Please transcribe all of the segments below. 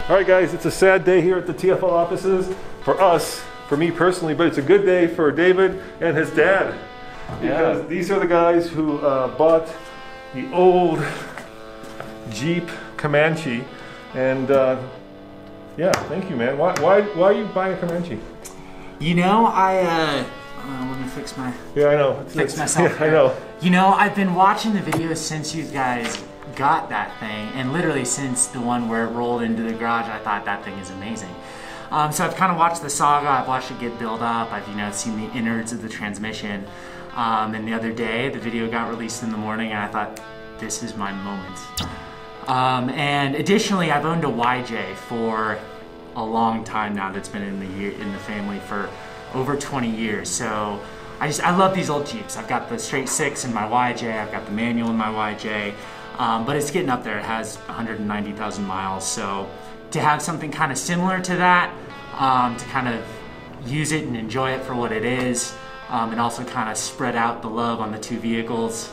All right, guys, it's a sad day here at the TFL offices for us, for me personally, but it's a good day for David and his dad. Because these are the guys who bought the old Jeep Comanche, and yeah, thank you, man. Why are you buying a Comanche? You know, let me fix my... Yeah, I know. Fix myself. Yeah, I know. You know, I've been watching the videos since you guys got that thing, and literally since the one where it rolled into the garage, I thought that thing is amazing. So I've kind of watched the saga, I've watched it get built up, I've, you know, seen the innards of the transmission. And the other day, the video got released in the morning, and I thought, this is my moment. And additionally, I've owned a YJ for a long time now. That's been in the family for over 20 years. So I love these old Jeeps. I've got the straight six in my YJ. I've got the manual in my YJ. But it's getting up there. It has 190,000 miles. So to have something kind of similar to that, to kind of use it and enjoy it for what it is, and also kind of spread out the love on the two vehicles.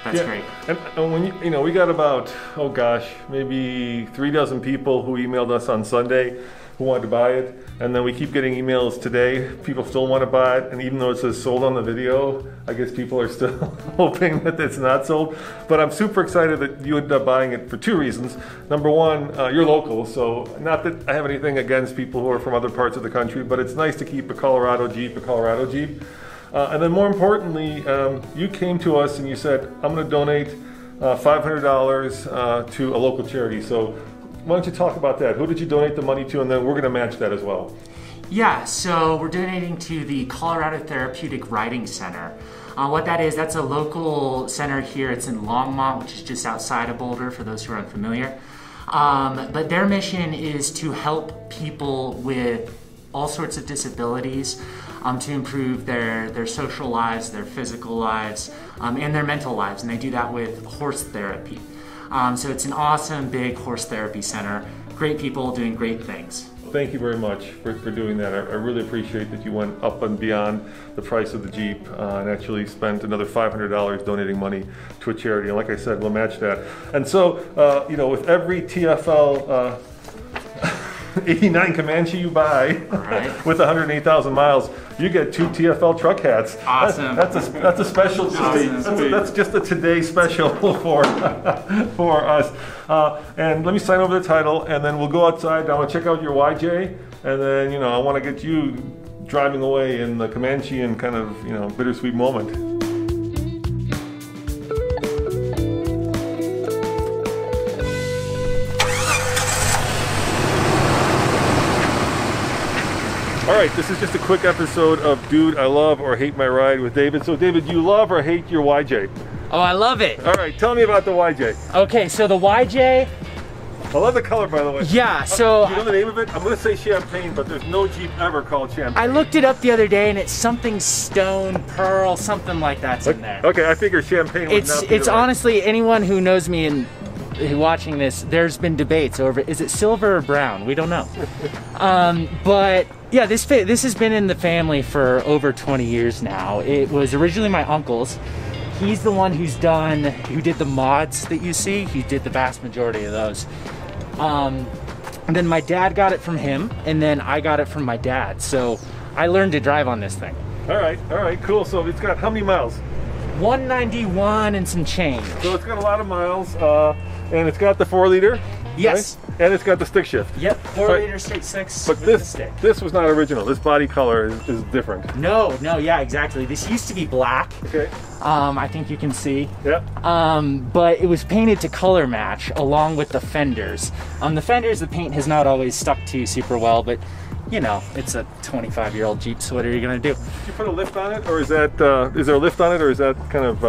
That's great. And when you know, we got about, oh gosh, maybe 3 dozen people who emailed us on Sunday who wanted to buy it, and then we keep getting emails today. People still want to buy it, and even though it says sold on the video, I guess people are still hoping that it's not sold. But I'm super excited that you ended up buying it for 2 reasons. Number one, you're local, so not that I have anything against people who are from other parts of the country, but it's nice to keep a Colorado Jeep a Colorado Jeep. And then more importantly, you came to us and you said, I'm going to donate $500 to a local charity. So why don't you talk about that? Who did you donate the money to? And then we're going to match that as well. Yeah, so we're donating to the Colorado Therapeutic Riding Center. What that is, that's a local center here. It's in Longmont, which is just outside of Boulder, for those who are unfamiliar. But their mission is to help people with all sorts of disabilities, to improve their social lives, their physical lives, and their mental lives, and they do that with horse therapy. So it's an awesome big horse therapy center. Great people doing great things. Thank you very much for doing that. I really appreciate that you went up and beyond the price of the Jeep and actually spent another $500 donating money to a charity. And like I said, we'll match that. And so, you know, with every TFL 89 Comanche you buy, with 108,000 miles, you get 2 TFL truck hats. Awesome. That's a special. Awesome. That's just a today special for us. And let me sign over the title, and then we'll go outside. I want to check out your YJ, and then, you know, I want to get you driving away in the Comanche and kind of, you know, bittersweet moment. All right, this is just a quick episode of Dude, I Love or Hate My Ride with David. So David, you love or hate your YJ? Oh, I love it. All right, tell me about the YJ. Okay, so the YJ... I love the color, by the way. Yeah, so... Do you know the name of it? I'm going to say champagne, but there's no Jeep ever called champagne. I looked it up the other day, and it's something stone, pearl, something like that's in there. Okay, I figure champagne would not be It's honestly, anyone who knows me and watching this, there's been debates over, is it silver or brown? We don't know. But... yeah, this has been in the family for over 20 years now. It was originally my uncle's. He's the one who did the mods that you see. He did the vast majority of those. And then my dad got it from him, and then I got it from my dad. So I learned to drive on this thing. All right, cool. So it's got how many miles? 191 and some change. So it's got a lot of miles, and it's got the 4-liter. Yes. Right? And it's got the stick shift. Yep, 4-liter straight six. But this was not original. This body color is different. No, yeah, exactly. This used to be black. Okay. I think you can see. Yeah. But it was painted to color match along with the fenders. The fenders, the paint has not always stuck to super well, but you know, it's a 25-year-old Jeep, so what are you gonna do? Did you put a lift on it, or is that is there a lift on it, or is that kind of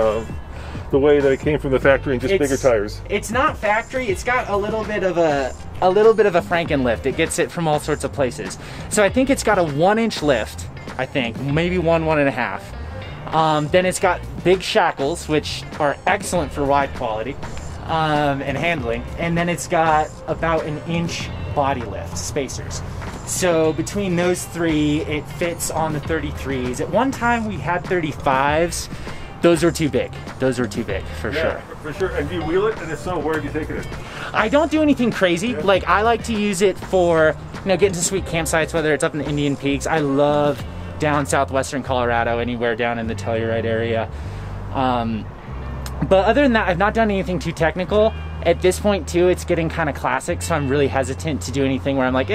the way that it came from the factory and just bigger tires? It's not factory. It's got a little bit of a Franken lift. It gets it from all sorts of places. So I think it's got a 1-inch lift. I think maybe 1.5. Then it's got big shackles, which are excellent for ride quality and handling. And then it's got about 1-inch body lift spacers. So between those 3, it fits on the 33s. At one time we had 35s. Those are too big. Those are too big for sure. For sure. And do you wheel it? And if so, where have you taken it? I don't do anything crazy. Yeah. Like I like to use it for, getting to sweet campsites, whether it's up in the Indian Peaks. I love down southwestern Colorado, anywhere down in the Telluride area. But other than that, I've not done anything too technical. At this point too, it's getting kind of classic, so I'm really hesitant to do anything where I'm like,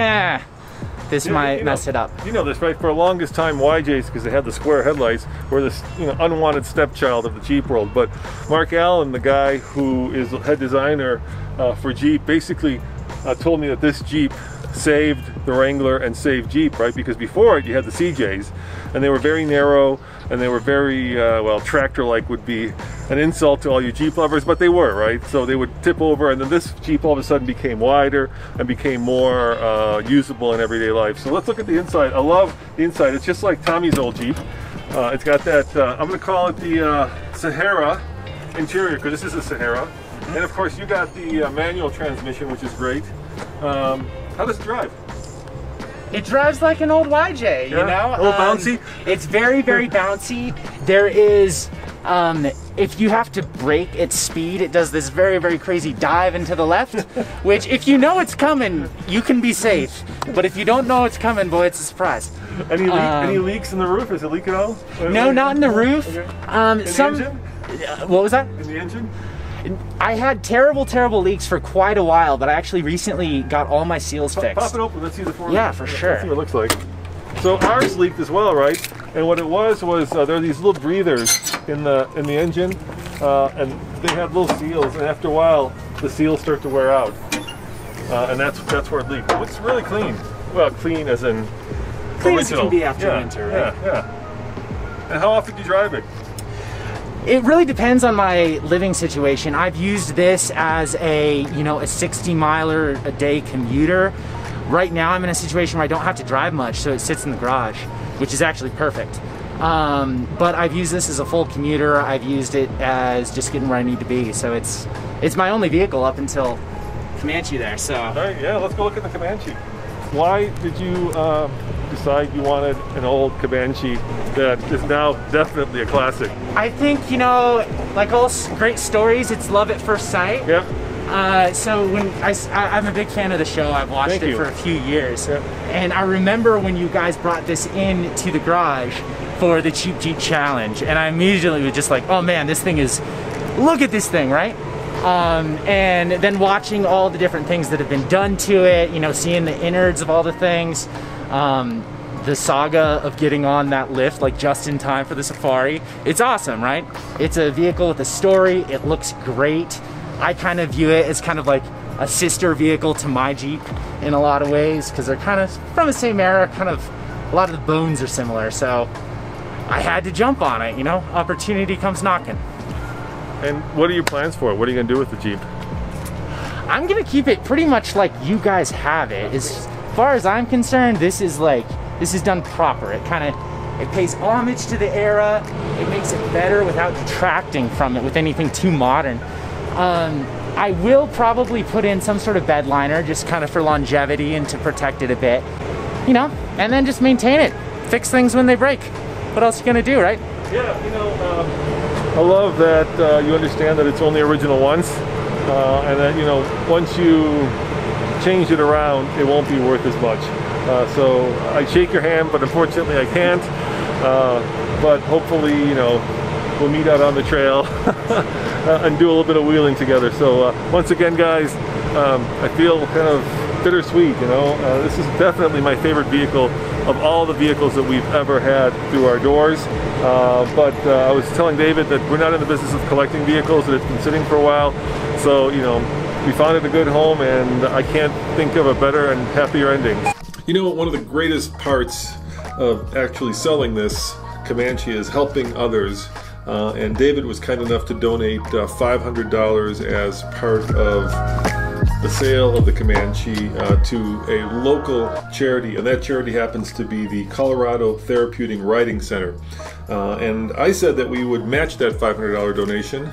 this might mess it up. You know this, right? For the longest time, YJs, because they had the square headlights, were this unwanted stepchild of the Jeep world. But Mark Allen, the guy who is head designer for Jeep, basically told me that this Jeep saved the Wrangler and saved Jeep, right? Because before it, you had the CJs, and they were very narrow, and they were very, well, tractor-like would be an insult to all you Jeep lovers, but they were, right? So they would tip over, and then this Jeep all of a sudden became wider and became more usable in everyday life. So let's look at the inside. I love the inside. It's just like Tommy's old Jeep. It's got that, I'm gonna call it the Sahara interior, because this is a Sahara. And of course, you got the manual transmission, which is great. How does it drive? It drives like an old YJ, you know? A little bouncy? It's very, very bouncy. There is, if you have to brake at speed, it does this very, very crazy dive into the left, which if you know it's coming, you can be safe. But if you don't know it's coming, boy, it's a surprise. Any leaks in the roof? Is it leak at all? No, not in the roof. Okay. In the engine? What was that? In the engine? I had terrible, terrible leaks for quite a while, but I actually recently got all my seals fixed. Pop it open, let's see the form. Yeah, for sure. Let's see what it looks like. So ours leaked as well, right? And what it was there are these little breathers in the engine, and they had little seals, and after a while, the seals start to wear out. And that's where it leaked. It looks really clean. Well, clean as in clean original. As it can be after winter, right? Yeah. And how often do you drive it? It really depends on my living situation. I've used this as a 60 miler a day commuter. Right now I'm in a situation where I don't have to drive much, so it sits in the garage, which is actually perfect. But I've used this as a full commuter. I've used it as just getting where I need to be. So it's my only vehicle up until Comanche there, so. All right, yeah, let's go look at the Comanche. Why did you decide you wanted an old Comanche that is now definitely a classic? I think, like all great stories, it's love at first sight. Yep. So when I'm a big fan of the show. I've watched it for a few years. Yep. And I remember when you guys brought this in to the garage for the Cheap Jeep Challenge, and I immediately was just like, oh man, this thing is, look at this thing, right? And then watching all the different things that have been done to it, seeing the innards of all the things, the saga of getting on that lift like just in time for the safari. It's awesome, right? It's a vehicle with a story. It looks great. I kind of view it as kind of like a sister vehicle to my Jeep in a lot of ways, because they're kind of from the same era, kind of a lot of the bones are similar. So I had to jump on it, opportunity comes knocking. And what are your plans for it? What are you going to do with the Jeep? I'm going to keep it pretty much like you guys have it. As far as I'm concerned, this is done proper. It pays homage to the era. It makes it better without detracting from it with anything too modern. I will probably put in some sort of bed liner just kind of for longevity and to protect it a bit, and then just maintain it. Fix things when they break. What else are you going to do, right? Yeah, I love that you understand that it's only original once, and that once you change it around, it won't be worth as much. So I shake your hand, but unfortunately I can't. But hopefully, we'll meet out on the trail and do a little bit of wheeling together. So once again, guys, I feel kind of bittersweet. This is definitely my favorite vehicle of all the vehicles that we've ever had through our doors. But I was telling David that we're not in the business of collecting vehicles, that it's been sitting for a while. So, we found it a good home, and I can't think of a better and happier ending. One of the greatest parts of actually selling this Comanche is helping others. And David was kind enough to donate $500 as part of the sale of the Comanche to a local charity, and that charity happens to be the Colorado Therapeutic Riding Center. And I said that we would match that $500 donation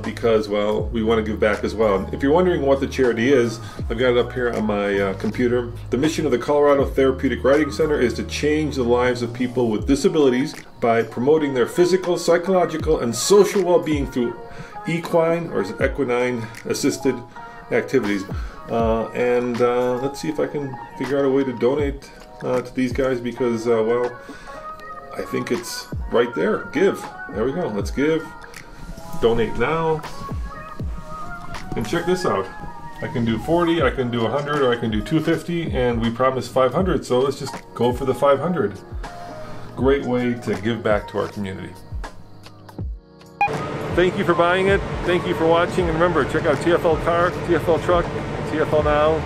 because, well, we want to give back as well. If you're wondering what the charity is, I've got it up here on my computer. The mission of the Colorado Therapeutic Riding Center is to change the lives of people with disabilities by promoting their physical, psychological, and social well-being through equine or equine assisted activities. Let's see if I can figure out a way to donate to these guys, because, well, I think it's right there. Give. There we go. Let's give. Donate now. And check this out. I can do 40, I can do 100, or I can do 250, and we promised 500, so let's just go for the 500. Great way to give back to our community. Thank you for buying it. Thank you for watching. And remember, check out TFL Car, TFL Truck, and TFL Now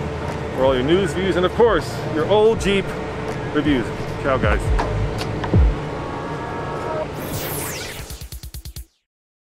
for all your news, views, and of course, your old Jeep reviews. Ciao, guys.